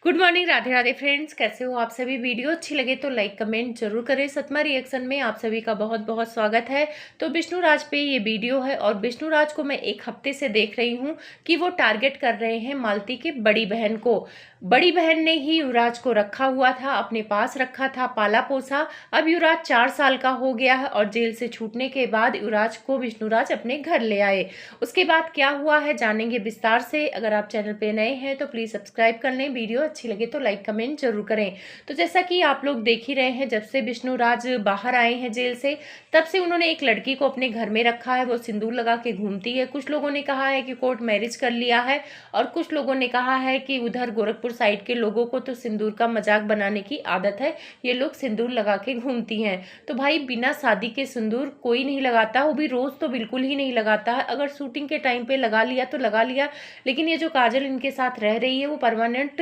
Good morning, Radhe Radhe friends. कैसे हो आप सभी? वीडियो अच्छी लगे तो लाइक कमेंट जरूर करें। सतमा रिएक्शन में आप सभी का बहुत बहुत स्वागत है। तो विष्णु राज पे ये वीडियो है और विष्णु राज को मैं एक हफ्ते से देख रही हूँ कि वो टारगेट कर रहे हैं मालती की बड़ी बहन को। बड़ी बहन ने ही युवराज को रखा हुआ था, अपने पास रखा था, पाला पोसा। अब युवराज 4 साल का हो गया है और जेल से छूटने के बाद युवराज को विष्णुराज अपने घर ले आए। उसके बाद क्या हुआ है जानेंगे विस्तार से। अगर आप चैनल पे नए हैं तो प्लीज सब्सक्राइब कर लें। वीडियो अच्छी लगे तो लाइक कमेंट जरूर करें। तो जैसा कि आप लोग देख ही रहे हैं, जब से विष्णुराज बाहर आए हैं जेल से, तब से उन्होंने एक लड़की को अपने घर में रखा है। वो सिंदूर लगा के घूमती है। कुछ लोगों ने कहा है कि कोर्ट मैरिज कर लिया है और कुछ लोगों ने कहा है कि उधर गोरखपुर साइड के लोगों को तो सिंदूर का मजाक बनाने की आदत है, ये लोग सिंदूर लगा के घूमती हैं। तो भाई, बिना शादी के सिंदूर कोई नहीं लगाता, वो भी रोज तो बिल्कुल ही नहीं लगाता है। अगर शूटिंग के टाइम पे लगा लिया तो लगा लिया, लेकिन ये जो काजल इनके साथ रह रही है वो परमानेंट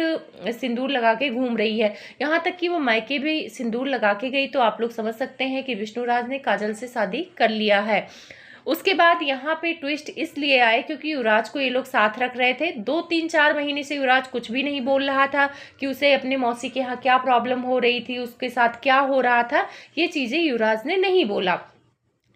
सिंदूर लगा के घूम रही है। यहाँ तक कि वो मायके भी सिंदूर लगा के गई, तो आप लोग समझ सकते हैं कि विष्णुराज ने काजल से शादी कर लिया है। उसके बाद यहाँ पे ट्विस्ट इसलिए आए क्योंकि युवराज को ये लोग साथ रख रहे थे। 2-3-4 महीने से युवराज कुछ भी नहीं बोल रहा था कि उसे अपने मौसी के यहाँ क्या प्रॉब्लम हो रही थी, उसके साथ क्या हो रहा था, ये चीजें युवराज ने नहीं बोला।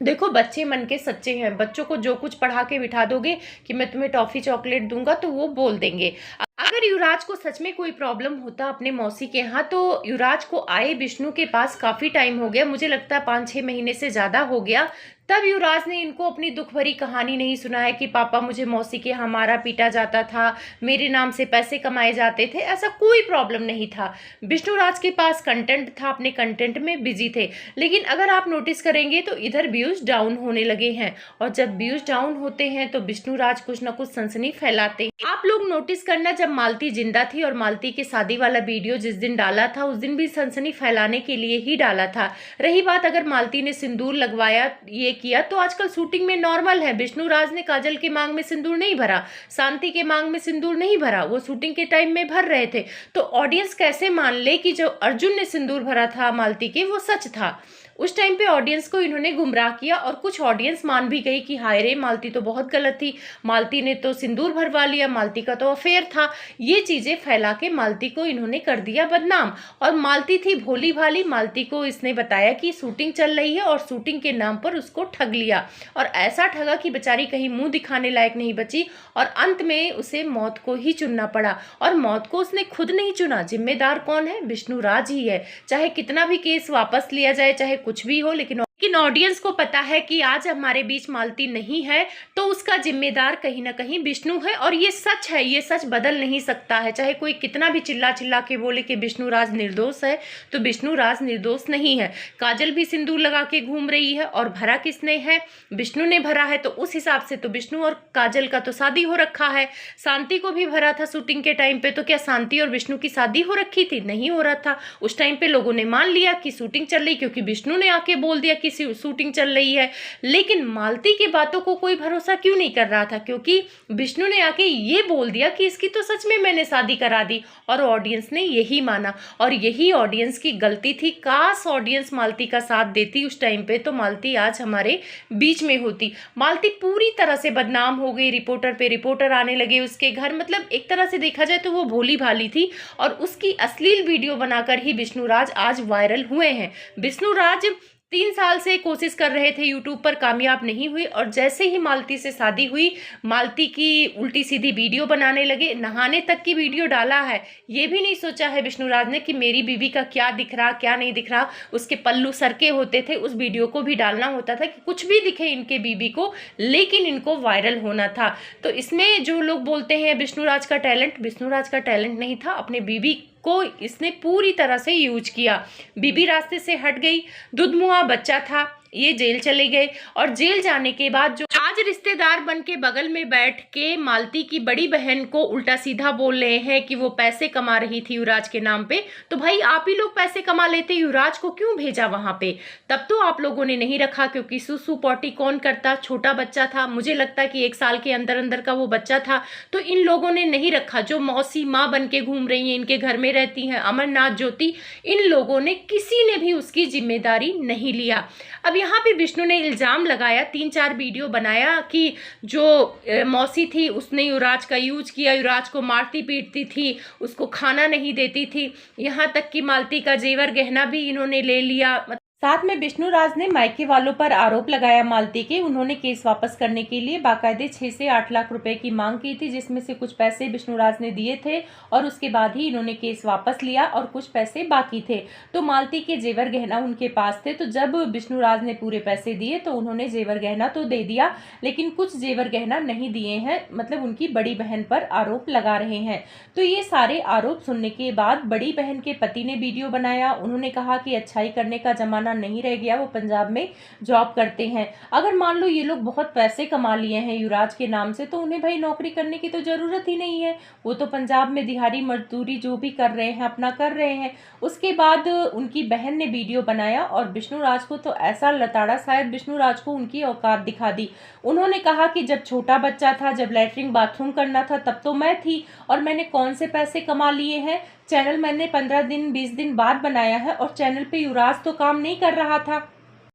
देखो, बच्चे मन के सच्चे हैं। बच्चों को जो कुछ पढ़ा के बिठा दोगे कि मैं तुम्हें टॉफी चॉकलेट दूंगा तो वो बोल देंगे। अगर युवराज को सच में कोई प्रॉब्लम होता अपने मौसी के यहाँ, तो युवराज को आए विष्णु के पास काफी टाइम हो गया, मुझे लगता है 5-6 महीने से ज्यादा हो गया। तब युवराज ने इनको अपनी दुख भरी कहानी नहीं सुनाया कि पापा मुझे मौसी के यहाँ मारा पीटा जाता था, मेरे नाम से पैसे कमाए जाते थे। ऐसा कोई प्रॉब्लम नहीं था। विष्णुराज के पास कंटेंट था, अपने कंटेंट में बिजी थे। लेकिन अगर आप नोटिस करेंगे तो इधर व्यूज डाउन होने लगे हैं, और जब व्यूज डाउन होते हैं तो विष्णुराज कुछ ना कुछ सनसनी फैलाते हैं। आप लोग नोटिस करना, जब मालती जिंदा थी और मालती के शादी वाला वीडियो जिस दिन डाला था, उस दिन भी सनसनी फैलाने के लिए ही डाला था। रही बात अगर मालती ने सिंदूर लगवाया, ये किया, तो आजकल शूटिंग में नॉर्मल है। विष्णुराज ने काजल के मांग में सिंदूर नहीं भरा, शांति के मांग में सिंदूर नहीं भरा, वो शूटिंग के टाइम में भर रहे थे। तो ऑडियंस कैसे मान ले कि जो अर्जुन ने सिंदूर भरा था मालती के, वो सच था? उस टाइम पे ऑडियंस को इन्होंने गुमराह किया और कुछ ऑडियंस मान भी गई कि हाय रे, मालती तो बहुत गलत थी, मालती ने तो सिंदूर भरवा लिया, मालती का तो अफेयर था। ये चीजें फैला के मालती को इन्होंने कर दिया बदनाम। और मालती थी भोली भाली, मालती को इसने बताया कि शूटिंग चल रही है और शूटिंग के नाम पर उसको ठग लिया, और ऐसा ठगा कि बेचारी कहीं मुंह दिखाने लायक नहीं बची, और अंत में उसे मौत को ही चुनना पड़ा। और मौत को उसने खुद नहीं चुना। जिम्मेदार कौन है? विष्णुराज ही है। चाहे कितना भी केस वापस लिया जाए, चाहे कुछ भी हो, लेकिन ऑडियंस को पता है कि आज हमारे बीच मालती नहीं है, तो उसका जिम्मेदार कहीं ना कहीं विष्णु है। और ये सच है, ये सच बदल नहीं सकता है। चाहे कोई कितना भी चिल्ला चिल्ला के बोले कि विष्णुराज निर्दोष है, तो विष्णुराज निर्दोष नहीं है। काजल भी सिंदूर लगा के घूम रही है, और भरा किसने है? विष्णु ने भरा है। तो उस हिसाब से तो विष्णु और काजल का तो शादी हो रखा है। शांति को भी भरा था शूटिंग के टाइम पे, तो क्या शांति और विष्णु की शादी हो रखी थी? नहीं हो रहा था। उस टाइम पे लोगों ने मान लिया कि शूटिंग चल रही, क्योंकि विष्णु ने आके बोल दिया कि शूटिंग चल रही है। लेकिन मालती की बातों को कोई भरोसा क्यों नहीं कर रहा था? क्योंकि विष्णु ने आके ये बोल दिया कि इसकी तो सच में मैंने शादी करा दी, और ऑडियंस ने यही माना। और यही ऑडियंस की गलती थी। काश ऑडियंस मालती का साथ देती उस टाइम पे, तो मालती आज हमारे बीच में होती। मालती पूरी तरह से बदनाम हो गई, रिपोर्टर पे रिपोर्टर आने लगे उसके घर। मतलब एक तरह से देखा जाए तो वो भोली भाली थी, और उसकी अश्लील वीडियो बनाकर ही विष्णुराज आज वायरल हुए हैं। विष्णुराज 3 साल से कोशिश कर रहे थे यूट्यूब पर, कामयाब नहीं हुई, और जैसे ही मालती से शादी हुई, मालती की उल्टी सीधी वीडियो बनाने लगे। नहाने तक की वीडियो डाला है। ये भी नहीं सोचा है विष्णुराज ने कि मेरी बीवी का क्या दिख रहा, क्या नहीं दिख रहा। उसके पल्लू सरके होते थे, उस वीडियो को भी डालना होता था कि कुछ भी दिखे इनके बीवी को, लेकिन इनको वायरल होना था। तो इसमें जो लोग बोलते हैं विष्णुराज का टैलेंट, विष्णुराज का टैलेंट नहीं था। अपने बीवी को इसने पूरी तरह से यूज किया। बीबी रास्ते से हट गई, दुधमुआ बच्चा था, ये जेल चले गए, और जेल जाने के बाद जो आज रिश्तेदार बन के बगल में बैठ के मालती की बड़ी बहन को उल्टा सीधा बोल रहे हैं कि वो पैसे कमा रही थी युवराज के नाम पे, तो भाई आप ही लोग पैसे कमा लेते, युवराज को क्यों भेजा वहां पे? तब तो आप लोगों ने नहीं रखा, क्योंकि सुसु पॉटी कौन करता? छोटा बच्चा था, मुझे लगता है कि 1 साल के अंदर अंदर का वो बच्चा था। तो इन लोगों ने नहीं रखा। जो मौसी माँ बन के घूम रही है, इनके घर में रहती हैं, अमरनाथ ज्योति, इन लोगों ने किसी ने भी उसकी जिम्मेदारी नहीं लिया। अब यहाँ पे विष्णु ने इल्ज़ाम लगाया, 3-4 वीडियो बनाया कि जो मौसी थी उसने युवराज का यूज किया, युवराज को मारती पीटती थी, उसको खाना नहीं देती थी, यहाँ तक कि मालती का जेवर गहना भी इन्होंने ले लिया। साथ में विष्णु राज ने मायके वालों पर आरोप लगाया मालती के। उन्होंने केस वापस करने के लिए बाकायदे 6 से 8 लाख रुपए की मांग की थी, जिसमें से कुछ पैसे विष्णु राज ने दिए थे और उसके बाद ही इन्होंने केस वापस लिया और कुछ पैसे बाकी थे। तो मालती के जेवर गहना उनके पास थे, तो जब विष्णु राज ने पूरे पैसे दिए तो उन्होंने जेवर गहना तो दे दिया, लेकिन कुछ जेवर गहना नहीं दिए हैं, मतलब उनकी बड़ी बहन पर आरोप लगा रहे हैं। तो ये सारे आरोप सुनने के बाद बड़ी बहन के पति ने वीडियो बनाया। उन्होंने कहा कि अच्छाई करने का जमाना नहीं रह गया, वो पंजाब में जॉब करते हैं। अगर मान लो ये लोग बहुत पैसे कमा लिए हैं युवराज के नाम से, तो उन्हें भाई नौकरी करने की तो जरूरत ही नहीं है, वो तो पंजाब में दिहाड़ी मजदूरी जो भी कर रहे हैं अपना कर रहे हैं। उसके बाद उनकी बहन ने वीडियो बनाया और विष्णु राज को तो ऐसा लताड़ा, शायद विष्णु राज को उनकी औकात दिखा दी। उन्होंने कहा कि जब छोटा बच्चा था, जब लैट्रिन बाथरूम करना था, तब तो मैं थी और मैंने कौन से पैसे कमा लिए हैं। चैनल मैंने 15 दिन 20 दिन बाद बनाया है और चैनल पे युवराज तो काम नहीं कर रहा था।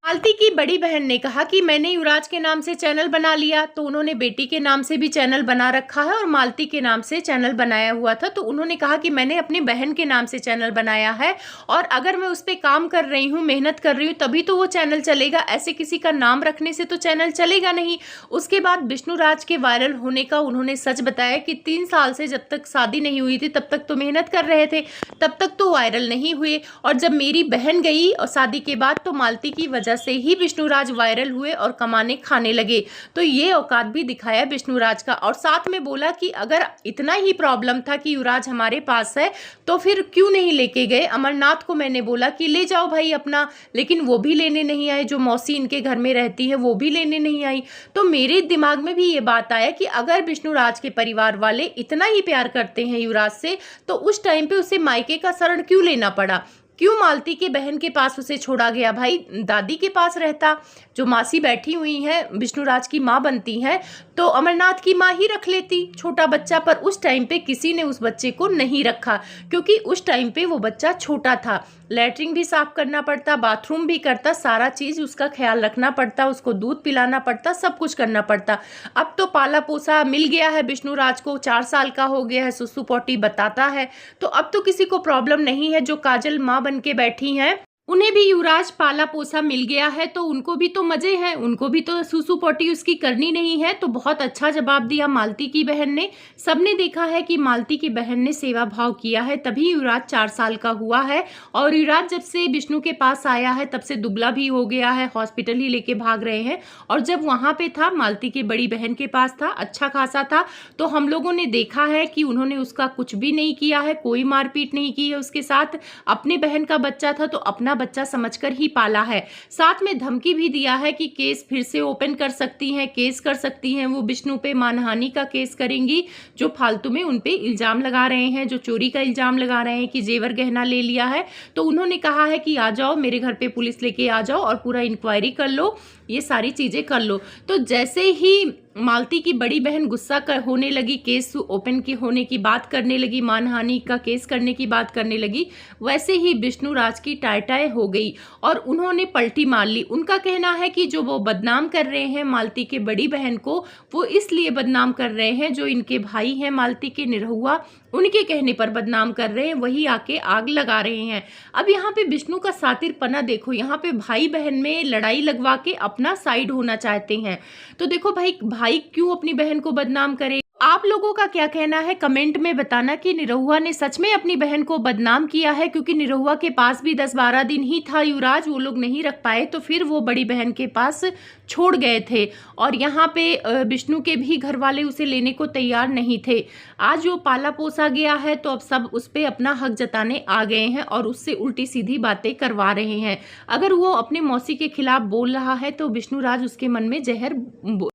मालती की बड़ी बहन ने कहा कि मैंने युवराज के नाम से चैनल बना लिया, तो उन्होंने बेटी के नाम से भी चैनल बना रखा है और मालती के नाम से चैनल बनाया हुआ था। तो उन्होंने कहा कि मैंने अपनी बहन के नाम से चैनल बनाया है और अगर मैं उस पर काम कर रही हूँ, मेहनत कर रही हूँ, तभी तो वो चैनल चलेगा, ऐसे किसी का नाम रखने से तो चैनल चलेगा नहीं। उसके बाद विष्णु राज के वायरल होने का उन्होंने सच बताया कि 3 साल से जब तक शादी नहीं हुई थी तब तक तो मेहनत कर रहे थे, तब तक तो वायरल नहीं हुए, और जब मेरी बहन गई और शादी के बाद तो मालती की वजह से ही विष्णु राज वायरल हुए और कमाने खाने लगे। तो ये औकात भी दिखाया विष्णु राज का। और साथ में बोला कि अगर इतना ही प्रॉब्लम था कि युवराज हमारे पास है तो फिर क्यों नहीं लेके गए। अमरनाथ को मैंने बोला कि ले जाओ भाई अपना, लेकिन वो भी लेने नहीं आए। जो मौसी इनके घर में रहती है वो भी लेने नहीं आई। तो मेरे दिमाग में भी ये बात आया कि अगर विष्णु राज के परिवार वाले इतना ही प्यार करते हैं युवराज से, तो उस टाइम पे उसे मायके का शरण क्यों लेना पड़ा, क्यों मालती के बहन के पास उसे छोड़ा गया। भाई दादी के पास रहता, जो मासी बैठी हुई हैं विष्णु राज की माँ बनती हैं, तो अमरनाथ की माँ ही रख लेती छोटा बच्चा। पर उस टाइम पे किसी ने उस बच्चे को नहीं रखा, क्योंकि उस टाइम पे वो बच्चा छोटा था, लैट्रिन भी साफ करना पड़ता, बाथरूम भी करता, सारा चीज़ उसका ख्याल रखना पड़ता, उसको दूध पिलाना पड़ता, सब कुछ करना पड़ता। अब तो पाला पोसा मिल गया है विष्णु राज को, 4 साल का हो गया है, सुसु पोटी बताता है, तो अब तो किसी को प्रॉब्लम नहीं है। जो काजल माँ बन के बैठी हैं उन्हें भी युवराज पाला पोसा मिल गया है, तो उनको भी तो मजे हैं, उनको भी तो सुसु पोटी उसकी करनी नहीं है। तो बहुत अच्छा जवाब दिया मालती की बहन ने। सबने देखा है कि मालती की बहन ने सेवा भाव किया है, तभी युवराज 4 साल का हुआ है। और युवराज जब से विष्णु के पास आया है तब से दुबला भी हो गया है, हॉस्पिटल ही लेके भाग रहे हैं। और जब वहाँ पे था, मालती की बड़ी बहन के पास था, अच्छा खासा था, तो हम लोगों ने देखा है कि उन्होंने उसका कुछ भी नहीं किया है, कोई मारपीट नहीं की है उसके साथ। अपनी बहन का बच्चा था तो अपना बच्चा समझकर ही पाला है। साथ में धमकी भी दिया है कि केस फिर से ओपन कर सकती हैं, केस कर सकती हैं, वो विष्णु पे मानहानि का केस करेंगी, जो फालतू में उन पे इल्जाम लगा रहे हैं, जो चोरी का इल्जाम लगा रहे हैं कि जेवर गहना ले लिया है। तो उन्होंने कहा है कि आ जाओ मेरे घर पे, पुलिस लेके आ जाओ और पूरा इंक्वायरी कर लो, ये सारी चीजें कर लो। तो जैसे ही मालती की बड़ी बहन गुस्सा होने लगी, केस ओपन की होने की बात करने लगी, मानहानि का केस करने की बात करने लगी, वैसे ही विष्णु राज की टाय हो गई और उन्होंने पलटी मार ली। उनका कहना है कि जो वो बदनाम कर रहे हैं मालती के बड़ी बहन को, वो इसलिए बदनाम कर रहे हैं, जो इनके भाई हैं मालती के निरहुआ, उनके कहने पर बदनाम कर रहे हैं, वही आके आग लगा रहे हैं। अब यहाँ पे विष्णु का सातिरपना देखो, यहाँ पे भाई बहन में लड़ाई लगवा के अपना साइड होना चाहते हैं। तो देखो भाई क्यों अपनी बहन को बदनाम करे। आप लोगों का क्या कहना है कमेंट में बताना कि निरहुआ ने सच में अपनी बहन को बदनाम किया है, क्योंकि निरहुआ के पास भी 10-12 दिन ही था युवराज, वो लोग नहीं रख पाए तो फिर वो बड़ी बहन के पास छोड़ गए थे। और यहाँ पे विष्णु के भी घर वाले उसे लेने को तैयार नहीं थे। आज वो पाला पोसा गया है तो अब सब उस पर अपना हक जताने आ गए हैं और उससे उल्टी सीधी बातें करवा रहे हैं। अगर वो अपने मौसी के खिलाफ बोल रहा है तो विष्णु राज उसके मन में जहर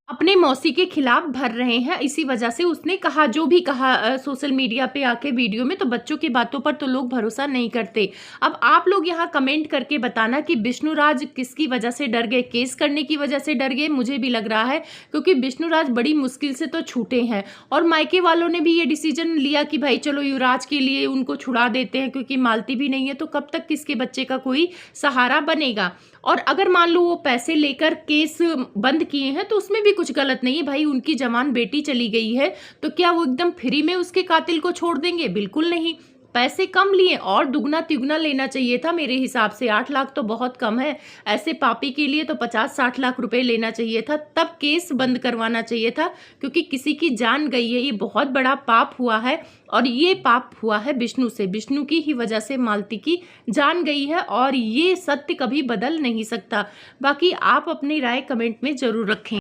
अपने मौसी के खिलाफ भर रहे हैं। इसी वजह से उसने कहा जो भी कहा सोशल मीडिया पे आके वीडियो में, तो बच्चों की बातों पर तो लोग भरोसा नहीं करते। अब आप लोग यहाँ कमेंट करके बताना कि विष्णु राज किसकी वजह से डर गए, केस करने की वजह से डर गए, मुझे भी लग रहा है, क्योंकि विष्णुराज बड़ी मुश्किल से तो छूटे हैं। और मायके वालों ने भी ये डिसीजन लिया कि भाई चलो युवराज के लिए उनको छुड़ा देते हैं, क्योंकि मालती भी नहीं है तो कब तक किसके बच्चे का कोई सहारा बनेगा। और अगर मान लो वो पैसे लेकर केस बंद किए हैं तो उसमें भी कुछ गलत नहीं है भाई, उनकी जवान बेटी चली गई है तो क्या वो एकदम फ्री में उसके कातिल को छोड़ देंगे? बिल्कुल नहीं। पैसे कम लिए और दुगना तिगुना लेना चाहिए था मेरे हिसाब से। 8 लाख तो बहुत कम है, ऐसे पापी के लिए तो 50-60 लाख रुपए लेना चाहिए था, तब केस बंद करवाना चाहिए था, क्योंकि किसी की जान गई है, ये बहुत बड़ा पाप हुआ है। और ये पाप हुआ है विष्णु से, विष्णु की ही वजह से मालती की जान गई है, और ये सत्य कभी बदल नहीं सकता। बाकी आप अपनी राय कमेंट में जरूर रखें।